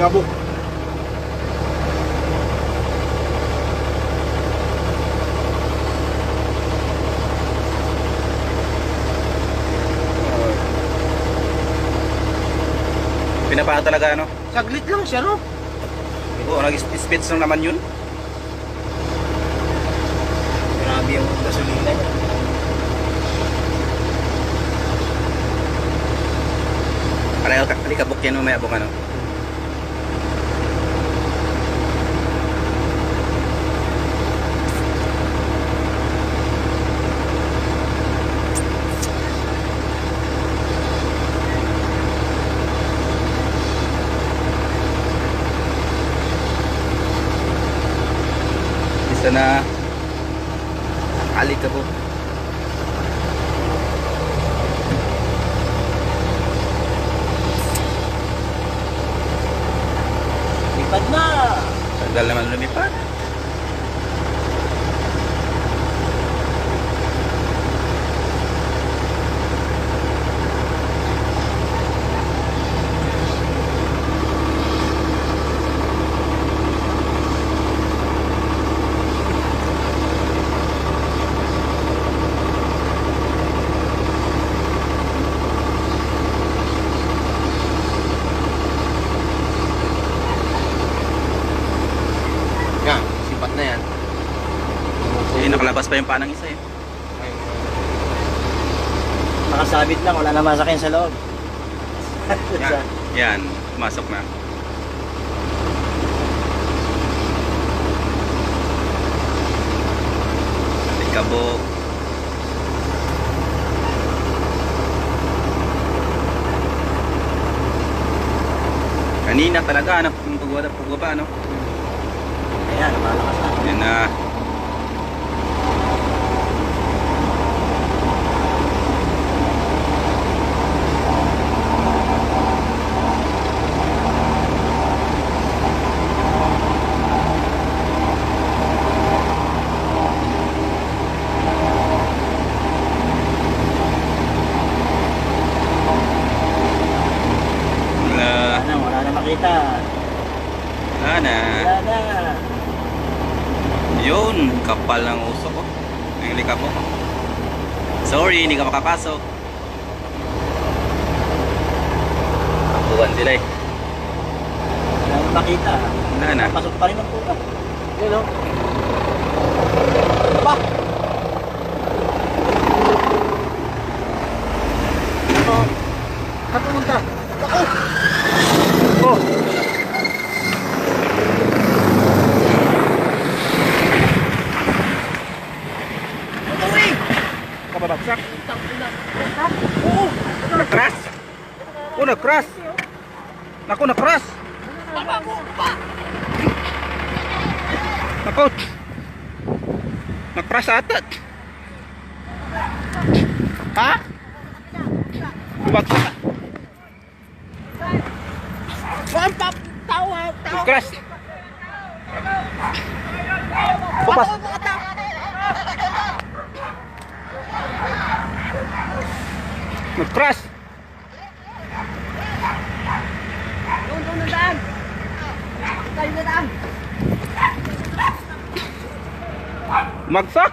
Ligabok. Pinapahan talaga ano? Saglit lang siya, no? Oo, nag-speeds lang naman yun. Grabe yung gasolina niya. Pareho ka, alikabok yan may abong ano. Isa na alikabok. Lipad na! Tagal naman lumipad. Yan, sipat na yan. Eh, nakalabas pa yung panang isa eh. Nakasabit lang, wala na masakyan sa loob. Yan, yan, pumasok na. Alikabok. Kanina talaga ano, yung pagbaba ano. Ayan, malakas na. Yan na. Wala na makita. Wala na. Wala na. Yun, kapal ng usok ko. Ang alikabok. Sorry, hindi ka makapasok. Tapuan sila eh. Wala na makita. Wala na. Pasok pa rin ang puka. Yun, no? Aba! Ito. Kapunta. Ako! Oh! Kababagsak. Oo! Nag-crash! Oo, nag-crash! Naku, nag-crash! Naku! Nag-crash ata! Ha? Bumagsak! Nag-crash! Bukas! Nag-crash! Doon na daan. Tayo na daan. Magsak!